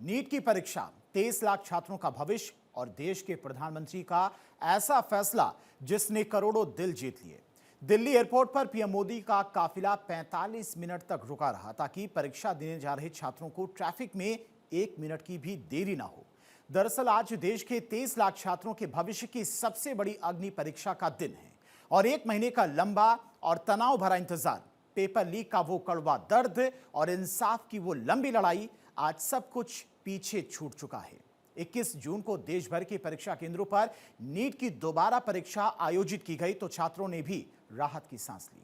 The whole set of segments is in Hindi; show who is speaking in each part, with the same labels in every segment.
Speaker 1: नीट की परीक्षा 23 लाख छात्रों का भविष्य और देश के प्रधानमंत्री का ऐसा फैसला जिसने करोड़ों दिल जीत लिए। दिल्ली एयरपोर्ट पर पीएम मोदी का काफिला 45 मिनट तक रुका रहा ताकि परीक्षा देने जा रहे छात्रों को ट्रैफिक में 1 मिनट की भी देरी ना हो। दरअसल आज देश के 23 लाख छात्रों के भविष्य की सबसे बड़ी अग्नि परीक्षा का दिन है और 1 महीने का लंबा और तनाव भरा इंतजार, पेपर लीक का वो कड़वा दर्द और इंसाफ की वो लंबी लड़ाई, आज सब कुछ पीछे छूट चुका है। 21 जून को देश भर के परीक्षा केंद्रों पर नीट की दोबारा परीक्षा आयोजित की गई तो छात्रों ने भी राहत की सांस ली।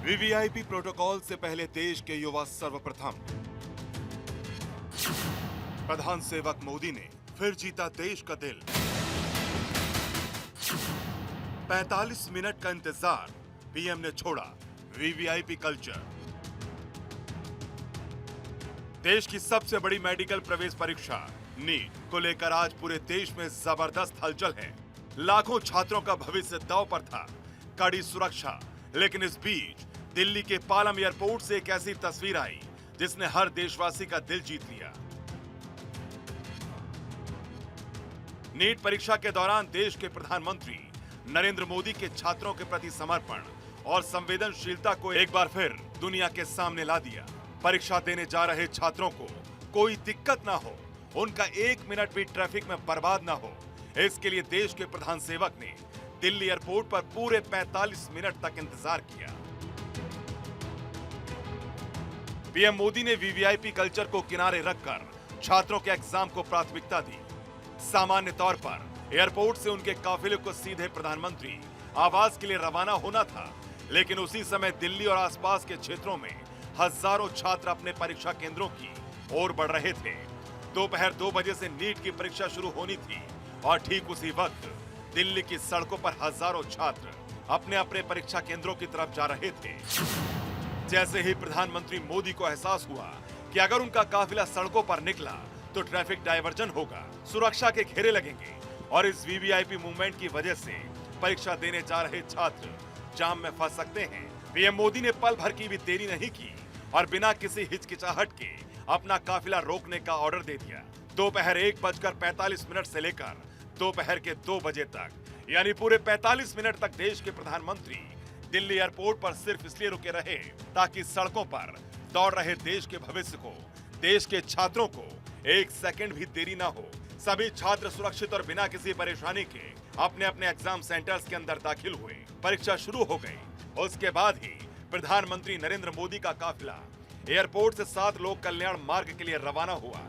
Speaker 2: वीवीआईपी प्रोटोकॉल से पहले देश के युवा सर्वप्रथम। प्रधान सेवक मोदी ने फिर जीता देश का दिल। 45 मिनट का इंतजार, पीएम ने छोड़ा वीवीआईपी कल्चर। देश की सबसे बड़ी मेडिकल प्रवेश परीक्षा नीट को लेकर आज पूरे देश में जबरदस्त हलचल है। लाखों छात्रों का भविष्य दांव पर था, कड़ी सुरक्षा, लेकिन इस बीच दिल्ली के पालम एयरपोर्ट से एक ऐसी तस्वीर आई जिसने हर देशवासी का दिल जीत लिया। नीट परीक्षा के दौरान देश के प्रधानमंत्री नरेंद्र मोदी के छात्रों के प्रति समर्पण और संवेदनशीलता को एक बार फिर दुनिया के सामने ला दिया। परीक्षा देने जा रहे छात्रों को कोई दिक्कत ना हो, उनका 1 मिनट भी ट्रैफिक में बर्बाद ना हो, इसके लिए देश के प्रधान सेवक ने दिल्ली एयरपोर्ट पर पूरे 45 मिनट तक इंतजार किया। पीएम मोदी ने वीवीआईपी कल्चर को किनारे रखकर छात्रों के एग्जाम को प्राथमिकता दी। सामान्य तौर पर एयरपोर्ट से उनके काफिले को सीधे प्रधानमंत्री आवास के लिए रवाना होना था, लेकिन उसी समय दिल्ली और आसपास के क्षेत्रों में हजारों छात्र अपने परीक्षा केंद्रों की ओर बढ़ रहे थे। दोपहर 2 बजे से नीट की परीक्षा शुरू होनी थी और ठीक उसी वक्त दिल्ली की सड़कों पर हजारों छात्र अपने अपने परीक्षा केंद्रों की तरफ जा रहे थे। जैसे ही प्रधानमंत्री मोदी को एहसास हुआ कि अगर उनका काफिला सड़कों पर निकला तो ट्रैफिक डायवर्जन होगा, सुरक्षा के घेरे लगेंगे और इस वीवीआईपी मूवमेंट की वजह से परीक्षा देने जा रहे छात्र जाम में फंस सकते हैं। पीएम मोदी ने पल भर की भी देरी नहीं की और बिना किसी हिचकिचाहट के अपना काफिला रोकने का ऑर्डर दे दिया। दोपहर 1:45 से लेकर दोपहर के 2 बजे तक, यानी पूरे 45 मिनट तक देश के प्रधानमंत्री दिल्ली एयरपोर्ट पर सिर्फ इसलिए रुके रहे ताकि सड़कों पर दौड़ रहे देश के भविष्य को, देश के छात्रों को 1 सेकंड भी देरी ना हो। सभी छात्र सुरक्षित और बिना किसी परेशानी के अपने अपने एग्जाम सेंटर्स के अंदर दाखिल हुए। परीक्षा शुरू हो गई। उसके बाद ही प्रधानमंत्री नरेंद्र मोदी का काफिला एयरपोर्ट से 7 लोक कल्याण मार्ग के लिए रवाना हुआ।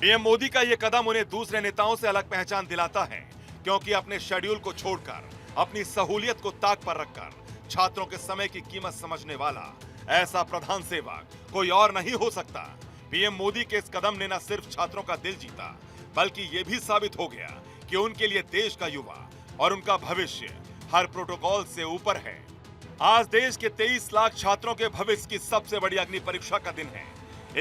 Speaker 2: पीएम मोदी का यह कदम उन्हें दूसरे नेताओं से अलग पहचान दिलाता है, क्योंकि अपने शेड्यूल को छोड़कर, अपनी सहूलियत को ताक पर रखकर छात्रों के समय की कीमत समझने वाला ऐसा प्रधान सेवक कोई और नहीं हो सकता। पीएम मोदी के इस कदम ने न सिर्फ छात्रों का दिल जीता, बल्कि ये भी साबित हो गया कि उनके लिए देश का युवा और उनका भविष्य हर प्रोटोकॉल से ऊपर है। आज देश के 23 लाख छात्रों के भविष्य की सबसे बड़ी अग्नि परीक्षा का दिन है।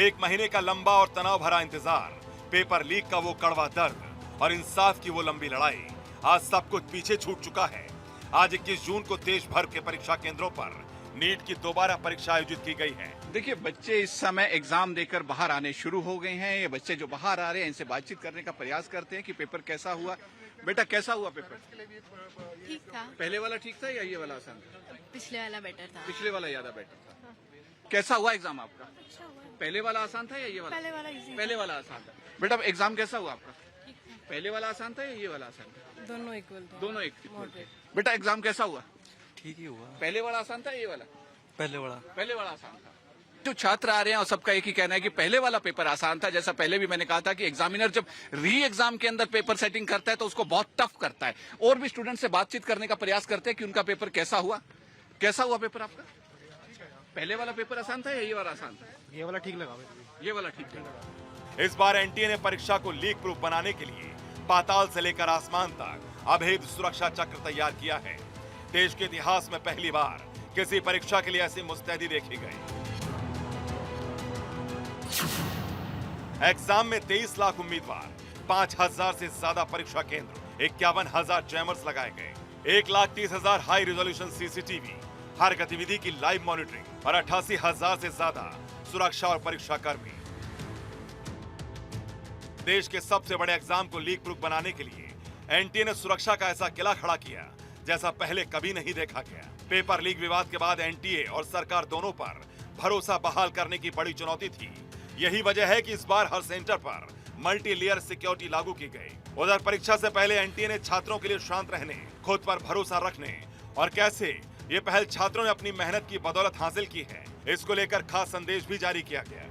Speaker 2: 1 महीने का लंबा और तनाव भरा इंतजार, पेपर लीक का वो कड़वा दर्द और इंसाफ की वो लंबी लड़ाई, आज सब कुछ पीछे छूट चुका है। आज 21 जून को देश भर के परीक्षा केंद्रों पर नीट की दोबारा परीक्षा आयोजित की गई है।
Speaker 3: देखिए, बच्चे इस समय एग्जाम देकर बाहर आने शुरू हो गए हैं। ये बच्चे जो बाहर आ रहे हैं इनसे बातचीत करने का प्रयास करते हैं कि पेपर कैसा हुआ। बेटा, कैसा हुआ पेपर?
Speaker 4: ठीक था।
Speaker 3: पहले वाला ठीक था या ये वाला आसान था?
Speaker 4: पिछले वाला बेटर था।
Speaker 3: पिछले वाला ज्यादा बेटर था। कैसा हुआ एग्जाम आपका?
Speaker 4: अच्छा हुआ।
Speaker 3: पहले वाला आसान था या ये वाला?
Speaker 4: पहले वाला इजी।
Speaker 3: पहले वाला आसान था। बेटा, एग्जाम कैसा हुआ आपका?
Speaker 4: ठीक था।
Speaker 3: पहले वाला आसान था या ये वाला आसान था?
Speaker 4: दोनों इक्वल थे।
Speaker 3: दोनों एक थे। बेटा, एग्जाम कैसा हुआ?
Speaker 5: ठीक ही हुआ।
Speaker 3: पहले वाला आसान था या ये वाला?
Speaker 5: पहले वाला
Speaker 3: आसान था। जो छात्र आ रहे हैं और सबका एक ही कहना है कि पहले वाला पेपर आसान था। जैसा पहले भी मैंने कहा था कि एग्जामिनर जब री एग्जाम के अंदर पेपर सेटिंग करता है तो उसको बहुत टफ करता है। और भी स्टूडेंट से बातचीत करने का प्रयास करते हैं कि उनका पेपर कैसा हुआ। कैसा हुआ पेपर आपका? पहले वाला पेपर आसान था या ये वाला आसान था?
Speaker 5: ये वाला ठीक लगा।
Speaker 3: ये वाला ठीक लगा।
Speaker 2: इस बार एनटीए ने परीक्षा को लीक प्रूफ बनाने के लिए पाताल से लेकर आसमान तक अभेद सुरक्षा चक्र तैयार किया है। देश के इतिहास में पहली बार किसी परीक्षा के लिए ऐसी मुस्तैदी देखी गई। एग्जाम में 23 लाख उम्मीदवार, 5,000 से ज्यादा परीक्षा केंद्र, 51,000 जैमर्स लगाए गए, 1,30,000 हाई रिजोल्यूशन सीसीटीवी, हर गतिविधि की लाइव मॉनिटरिंग और 88,000 से ज्यादा सुरक्षा और परीक्षा कर्मी। देश के सबसे बड़े एग्जाम को लीक प्रूफ बनाने के लिए एनटीए ने सुरक्षा का ऐसा किला खड़ा किया जैसा पहले कभी नहीं देखा गया। पेपर लीक विवाद के बाद एनटीए और सरकार दोनों पर भरोसा बहाल करने की बड़ी चुनौती थी। यही वजह है कि इस बार हर सेंटर पर मल्टी लेयर सिक्योरिटी लागू की गई। उधर परीक्षा से पहले एनटीए ने छात्रों के लिए शांत रहने, खुद पर भरोसा रखने और कैसे ये पहल छात्रों ने अपनी मेहनत की बदौलत हासिल की है, इसको लेकर खास संदेश भी जारी किया गया।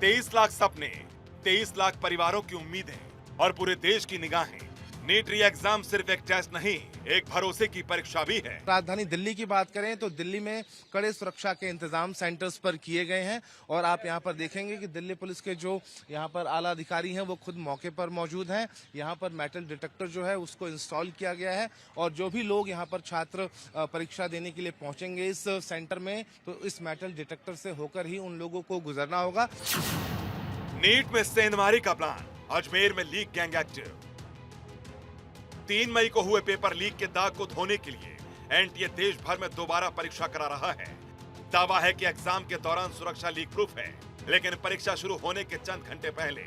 Speaker 2: 23 लाख सपने, 23 लाख परिवारों की उम्मीदें और पूरे देश की निगाहें। नीट री एग्जाम सिर्फ एक टेस्ट नहीं, एक भरोसे की परीक्षा भी है।
Speaker 6: राजधानी दिल्ली की बात करें तो दिल्ली में कड़े सुरक्षा के इंतजाम सेंटर्स पर किए गए हैं और आप यहां पर देखेंगे कि दिल्ली पुलिस के जो यहां पर आला अधिकारी हैं वो खुद मौके पर मौजूद हैं। यहां पर मेटल डिटेक्टर जो है उसको इंस्टॉल किया गया है और जो भी लोग यहां पर छात्र परीक्षा देने के लिए पहुंचेंगे इस सेंटर में, तो इस मेटल डिटेक्टर से होकर ही उन लोगों को गुजरना होगा।
Speaker 2: नीट में सेंधमारी का प्लान, अजमेर में लीक गैंग एक्टिव। 3 मई को हुए पेपर लीक के दाग को धोने के लिए एनटीए देश भर में दोबारा परीक्षा करा रहा है। दावा है कि एग्जाम के दौरान सुरक्षा लीक प्रूफ है, लेकिन परीक्षा शुरू होने के चंद घंटे पहले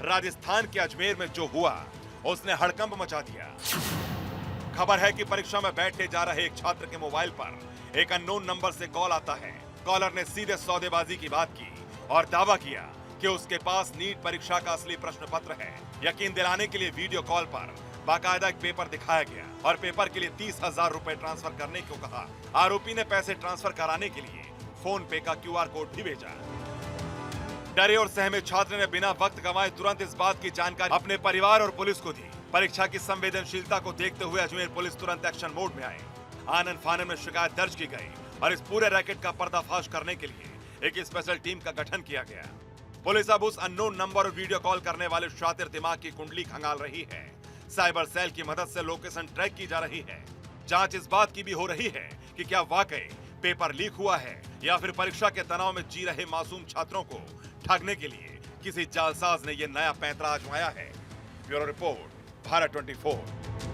Speaker 2: राजस्थान के अजमेर में जो हुआ उसने हड़कंप मचा दिया। खबर है कि परीक्षा में बैठने जा रहे एक छात्र के मोबाइल पर एक अननोन नंबर से कॉल आता है। कॉलर ने सीधे सौदेबाजी की बात की और दावा किया कि उसके पास नीट परीक्षा का असली प्रश्न पत्र है। यकीन दिलाने के लिए वीडियो कॉल पर बाकायदा एक पेपर दिखाया गया और पेपर के लिए 30,000 रुपए ट्रांसफर करने को कहा। आरोपी ने पैसे ट्रांसफर कराने के लिए फोन पे का क्यूआर कोड भी भेजा। डरे और सहमे छात्र ने बिना वक्त गंवाए तुरंत इस बात की जानकारी अपने परिवार और पुलिस को दी। परीक्षा की संवेदनशीलता को देखते हुए अजमेर पुलिस तुरंत एक्शन मोड में आए। आनन फानन में शिकायत दर्ज की गई और इस पूरे रैकेट का पर्दाफाश करने के लिए एक स्पेशल टीम का गठन किया गया। पुलिस अब उस अननोन नंबर और वीडियो कॉल करने वाले शातिर दिमाग की कुंडली खंगाल रही है। साइबर सेल की मदद से लोकेशन ट्रैक की जा रही है। जांच इस बात की भी हो रही है कि क्या वाकई पेपर लीक हुआ है या फिर परीक्षा के तनाव में जी रहे मासूम छात्रों को ठगने के लिए किसी जालसाज ने यह नया पैंतरा आजमाया है। Bureau report, Bharat 24।